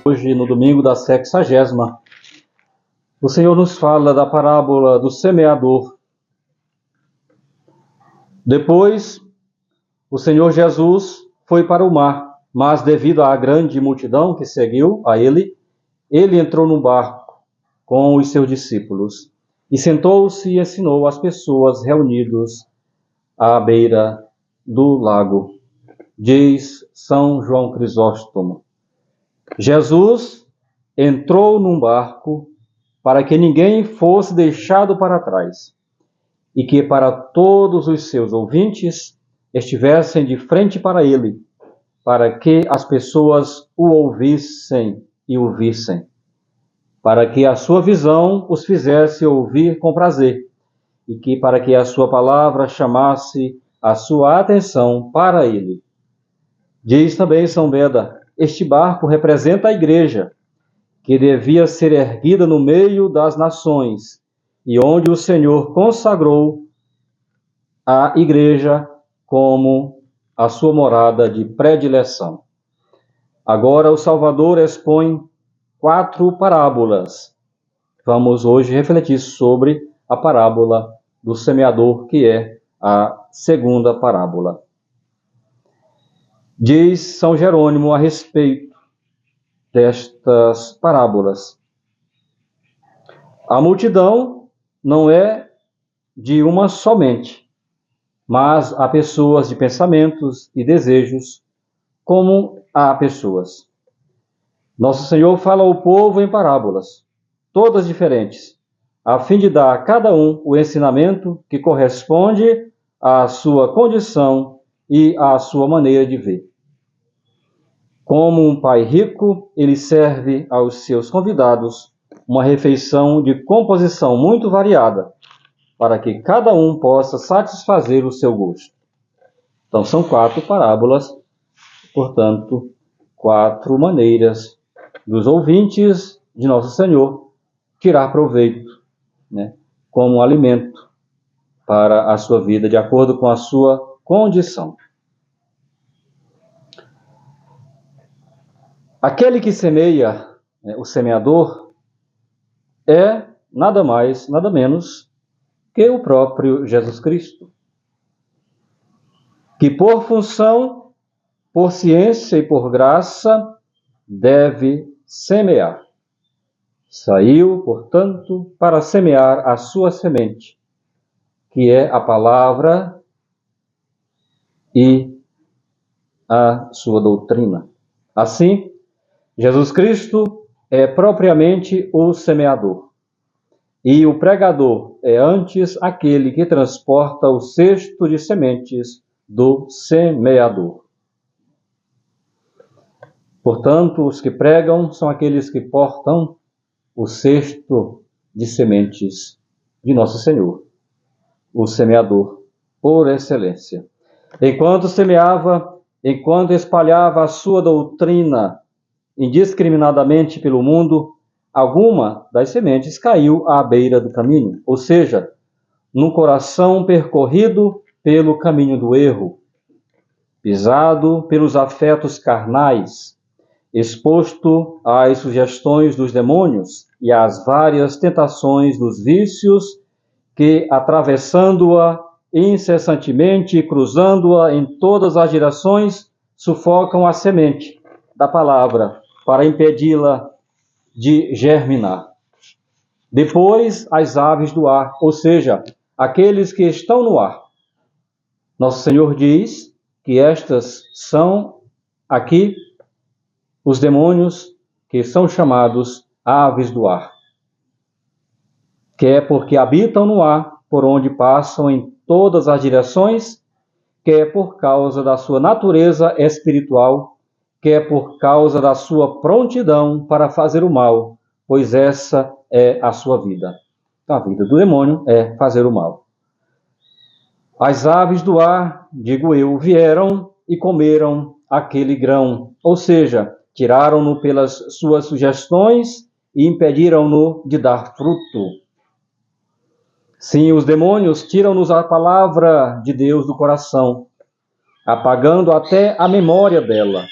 Hoje, no domingo da 60ª, o Senhor nos fala da parábola do semeador. Depois, o Senhor Jesus foi para o mar, mas devido à grande multidão que seguiu a ele entrou num barco com os seus discípulos e sentou-se e ensinou as pessoas reunidas à beira do lago. Diz São João Crisóstomo: Jesus entrou num barco para que ninguém fosse deixado para trás e que para todos os seus ouvintes estivessem de frente para ele, para que as pessoas o ouvissem e o vissem, para que a sua visão os fizesse ouvir com prazer e que para que a sua palavra chamasse a sua atenção para ele. Diz também São Beda: este barco representa a igreja, que devia ser erguida no meio das nações, e onde o Senhor consagrou a igreja como a sua morada de predileção. Agora o Salvador expõe 4 parábolas. Vamos hoje refletir sobre a parábola do semeador, que é a segunda parábola. Diz São Jerônimo a respeito destas parábolas: a multidão não é de uma somente, mas há pessoas de pensamentos e desejos, como há pessoas. Nosso Senhor fala ao povo em parábolas, todas diferentes, a fim de dar a cada um o ensinamento que corresponde à sua condição e à sua maneira de ver. Como um pai rico, ele serve aos seus convidados uma refeição de composição muito variada, para que cada um possa satisfazer o seu gosto. Então, são 4 parábolas, portanto, 4 maneiras dos ouvintes de Nosso Senhor tirar proveito, como alimento para a sua vida, de acordo com a sua condição. Aquele que semeia, o semeador, é nada mais, nada menos que o próprio Jesus Cristo, que por função, por ciência e por graça, deve semear. Saiu, portanto, para semear a sua semente, que é a palavra e a sua doutrina. Assim, Jesus Cristo é propriamente o semeador, e o pregador é antes aquele que transporta o cesto de sementes do semeador. Portanto, os que pregam são aqueles que portam o cesto de sementes de Nosso Senhor, o semeador por excelência. Enquanto semeava, enquanto espalhava a sua doutrina indiscriminadamente pelo mundo, alguma das sementes caiu à beira do caminho, ou seja, no coração percorrido pelo caminho do erro, pisado pelos afetos carnais, exposto às sugestões dos demônios e às várias tentações dos vícios que, atravessando-a incessantemente e cruzando-a em todas as direções, sufocam a semente da palavra para impedi-la de germinar. Depois, as aves do ar, ou seja, aqueles que estão no ar. Nosso Senhor diz que estas são aqui os demônios que são chamados aves do ar, que é porque habitam no ar, por onde passam em todas as direções, que é por causa da sua natureza espiritual, que é por causa da sua prontidão para fazer o mal, pois essa é a sua vida. A vida do demônio é fazer o mal. As aves do ar, digo eu, vieram e comeram aquele grão, ou seja, tiraram-no pelas suas sugestões e impediram-no de dar fruto. Sim, os demônios tiram-nos a palavra de Deus do coração, apagando até a memória dela.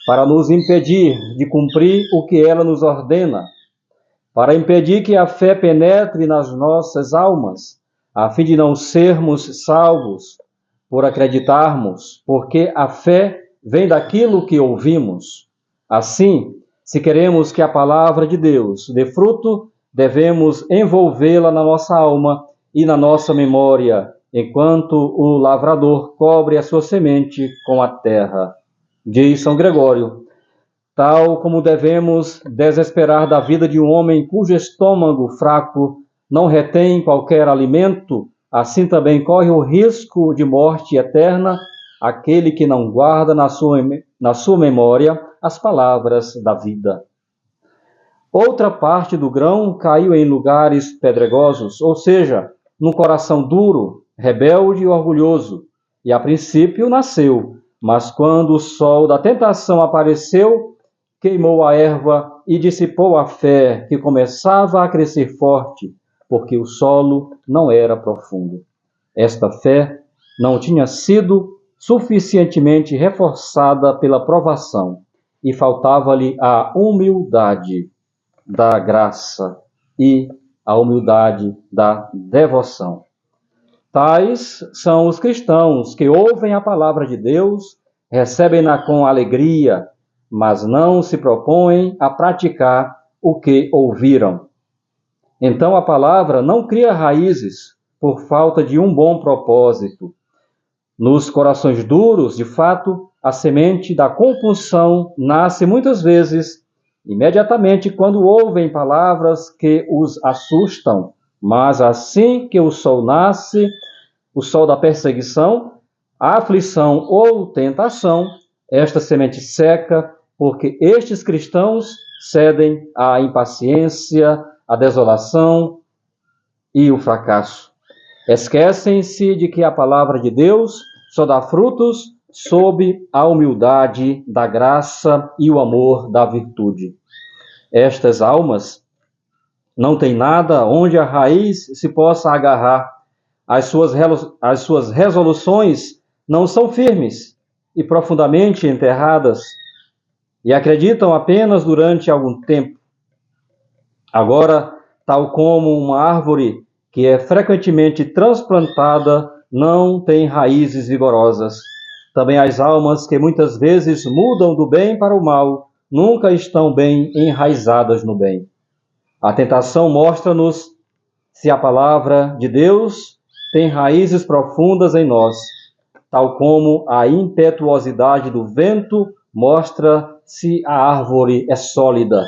para nos impedir de cumprir o que ela nos ordena, para impedir que a fé penetre nas nossas almas, a fim de não sermos salvos por acreditarmos, porque a fé vem daquilo que ouvimos. Assim, se queremos que a palavra de Deus dê fruto, devemos envolvê-la na nossa alma e na nossa memória, enquanto o lavrador cobre a sua semente com a terra. Diz São Gregório: tal como devemos desesperar da vida de um homem cujo estômago fraco não retém qualquer alimento, assim também corre o risco de morte eterna aquele que não guarda na sua memória as palavras da vida. Outra parte do grão caiu em lugares pedregosos, ou seja, num coração duro, rebelde e orgulhoso, e a princípio nasceu, mas quando o sol da tentação apareceu, queimou a erva e dissipou a fé, que começava a crescer forte, porque o solo não era profundo. Esta fé não tinha sido suficientemente reforçada pela provação, e faltava-lhe a humildade da graça e a humildade da devoção. Tais são os cristãos que ouvem a palavra de Deus, recebem-na com alegria, mas não se propõem a praticar o que ouviram. Então a palavra não cria raízes por falta de um bom propósito. Nos corações duros, de fato, a semente da compunção nasce muitas vezes imediatamente quando ouvem palavras que os assustam, mas assim que o sol nasce, o sol da perseguição, a aflição ou tentação, esta semente seca, porque estes cristãos cedem à impaciência, à desolação e o fracasso. Esquecem-se de que a palavra de Deus só dá frutos sob a humildade da graça e o amor da virtude. Estas almas não têm nada onde a raiz se possa agarrar. As suas resoluções não são firmes e profundamente enterradas, e acreditam apenas durante algum tempo. Agora, tal como uma árvore que é frequentemente transplantada não tem raízes vigorosas, também as almas que muitas vezes mudam do bem para o mal nunca estão bem enraizadas no bem. A tentação mostra-nos se a palavra de Deus tem raízes profundas em nós, tal como a impetuosidade do vento mostra se a árvore é sólida.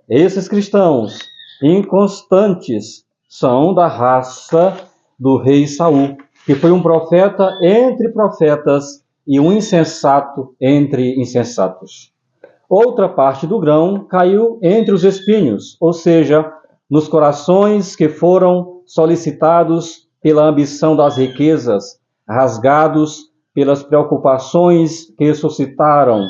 Esses cristãos inconstantes são da raça do rei Saul, que foi um profeta entre profetas e um insensato entre insensatos. Outra parte do grão caiu entre os espinhos, ou seja, nos corações que foram solicitados pela ambição das riquezas, rasgados pelas preocupações que suscitaram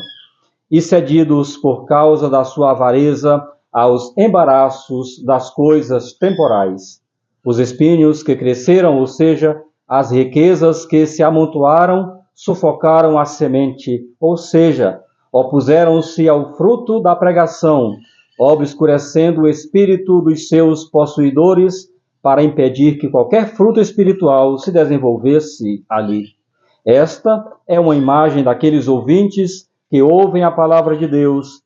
e cedidos por causa da sua avareza aos embaraços das coisas temporais. Os espinhos que cresceram, ou seja, as riquezas que se amontoaram, sufocaram a semente, ou seja, opuseram-se ao fruto da pregação, obscurecendo o espírito dos seus possuidores para impedir que qualquer fruto espiritual se desenvolvesse ali. Esta é uma imagem daqueles ouvintes que ouvem a palavra de Deus,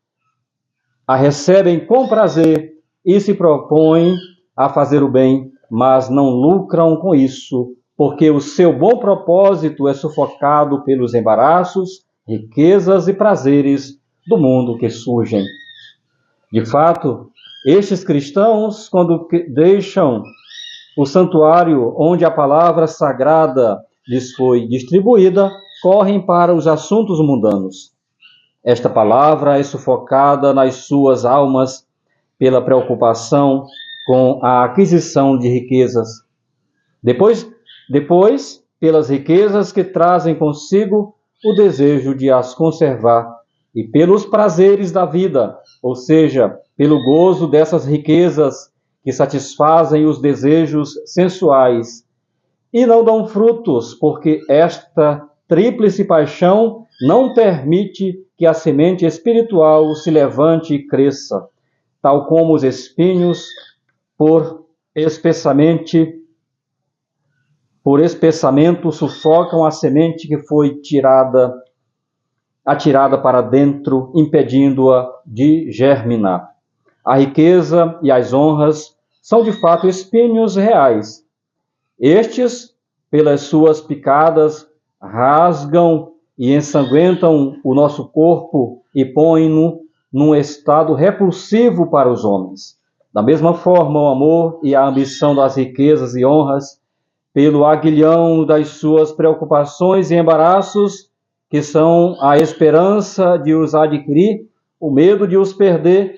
a recebem com prazer e se propõem a fazer o bem, mas não lucram com isso, porque o seu bom propósito é sufocado pelos embaraços, riquezas e prazeres do mundo que surgem. De fato, estes cristãos, quando deixam o santuário onde a palavra sagrada lhes foi distribuída, correm para os assuntos mundanos. Esta palavra é sufocada nas suas almas pela preocupação com a aquisição de riquezas. Depois, pelas riquezas que trazem consigo o desejo de as conservar, e pelos prazeres da vida, ou seja, pelo gozo dessas riquezas que satisfazem os desejos sensuais, e não dão frutos, porque esta tríplice paixão não permite que a semente espiritual se levante e cresça, tal como os espinhos, por espessamento, sufocam a semente que foi atirada para dentro, impedindo-a de germinar. A riqueza e as honras são de fato espinhos reais. Estes, pelas suas picadas, rasgam e ensanguentam o nosso corpo e põem-no num estado repulsivo para os homens. Da mesma forma, o amor e a ambição das riquezas e honras, pelo aguilhão das suas preocupações e embaraços, que são a esperança de os adquirir, o medo de os perder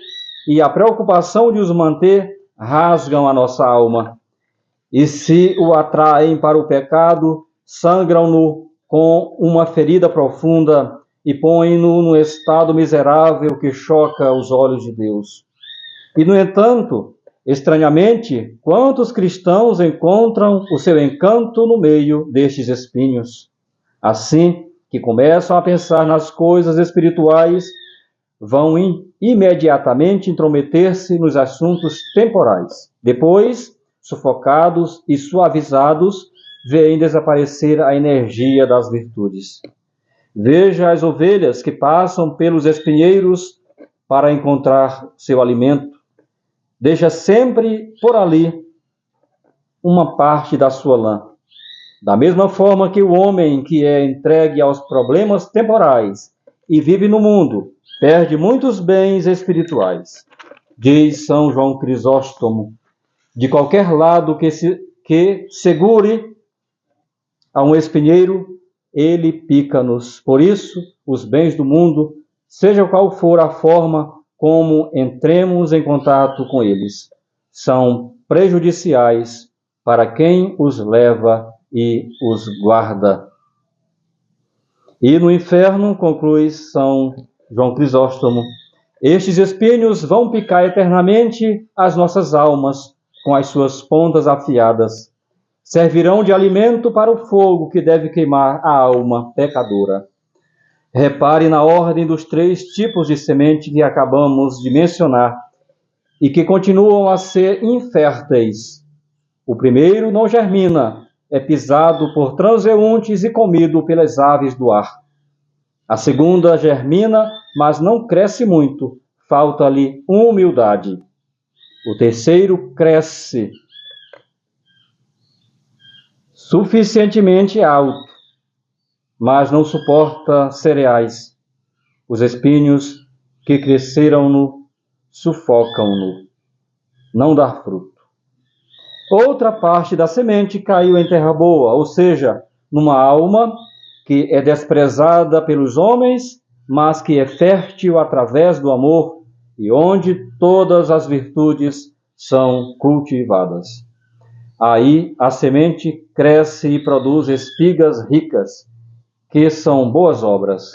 e a preocupação de os manter, rasgam a nossa alma. E se o atraem para o pecado, sangram-no com uma ferida profunda e põem-no num estado miserável que choca os olhos de Deus. E, no entanto, estranhamente, quantos cristãos encontram o seu encanto no meio destes espinhos? Assim que começam a pensar nas coisas espirituais, vão imediatamente intrometer-se nos assuntos temporais. Depois, sufocados e suavizados, veem desaparecer a energia das virtudes. Veja as ovelhas que passam pelos espinheiros para encontrar seu alimento. Deixa sempre por ali uma parte da sua lã. Da mesma forma que o homem que é entregue aos problemas temporais e vive no mundo, perde muitos bens espirituais. Diz São João Crisóstomo, de qualquer lado que segure a um espinheiro, ele pica-nos. Por isso, os bens do mundo, seja qual for a forma como entremos em contato com eles, são prejudiciais para quem os leva e os guarda. E no inferno, conclui São João Crisóstomo, estes espinhos vão picar eternamente as nossas almas com as suas pontas afiadas. Servirão de alimento para o fogo que deve queimar a alma pecadora. Repare na ordem dos 3 tipos de semente que acabamos de mencionar e que continuam a ser inférteis. O primeiro não germina, é pisado por transeuntes e comido pelas aves do ar. A segunda germina, mas não cresce muito, falta-lhe humildade. O terceiro cresce suficientemente alto, mas não suporta cereais. Os espinhos que cresceram-no sufocam-no, não dá fruto. Outra parte da semente caiu em terra boa, ou seja, numa alma que é desprezada pelos homens, mas que é fértil através do amor e onde todas as virtudes são cultivadas. Aí a semente cresce e produz espigas ricas, que são boas obras.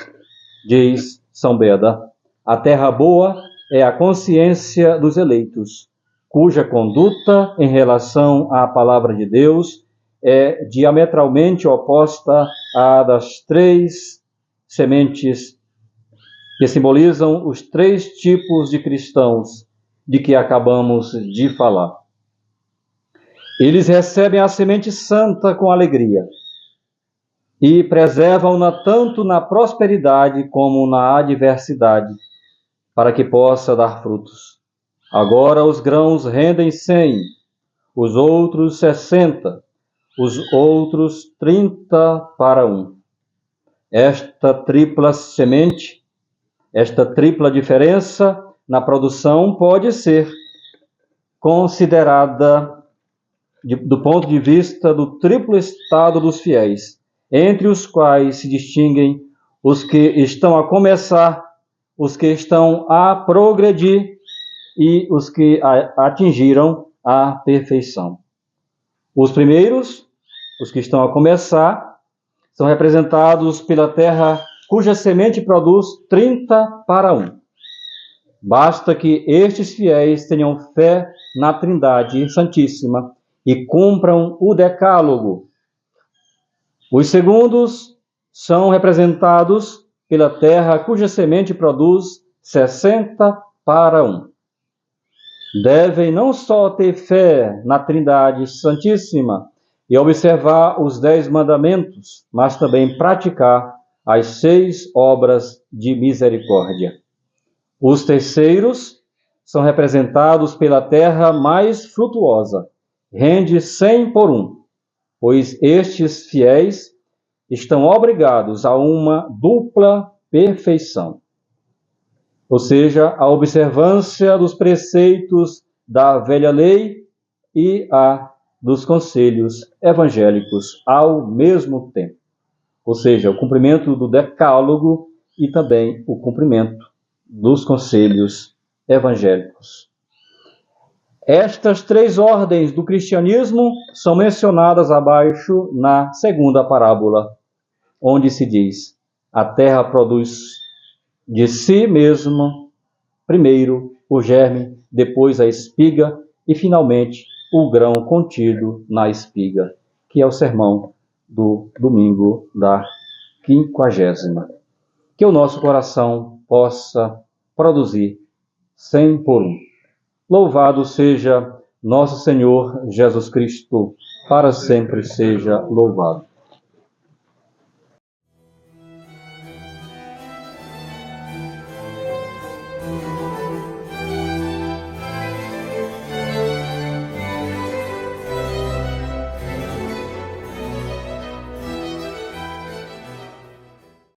Diz São Beda, a terra boa é a consciência dos eleitos, cuja conduta em relação à palavra de Deus é diametralmente oposta à das 3 sementes que simbolizam os 3 tipos de cristãos de que acabamos de falar. Eles recebem a semente santa com alegria e preservam-na tanto na prosperidade como na adversidade, para que possa dar frutos. Agora os grãos rendem 100, os outros 60, os outros 30 para 1. Esta tripla semente, esta tripla diferença na produção pode ser considerada do ponto de vista do triplo estado dos fiéis, entre os quais se distinguem os que estão a começar, os que estão a progredir e os que atingiram a perfeição. Os primeiros, os que estão a começar, são representados pela terra cuja semente produz 30 para 1. Basta que estes fiéis tenham fé na Trindade Santíssima e cumpram o decálogo. Os segundos são representados pela terra cuja semente produz 60 para 1. Devem não só ter fé na Trindade Santíssima e observar os 10 mandamentos, mas também praticar as 6 obras de misericórdia. Os terceiros são representados pela terra mais frutuosa, rende 100 por 1, pois estes fiéis estão obrigados a uma dupla perfeição, ou seja, a observância dos preceitos da velha lei e a dos conselhos evangélicos ao mesmo tempo, ou seja, o cumprimento do decálogo e também o cumprimento dos conselhos evangélicos. Estas 3 ordens do cristianismo são mencionadas abaixo na segunda parábola, onde se diz: a terra produz de si mesmo, primeiro o germe, depois a espiga e, finalmente, o grão contido na espiga, que é o sermão do domingo da 50ª. Que o nosso coração possa produzir 100 por 1. Louvado seja nosso Senhor Jesus Cristo, para sempre seja louvado.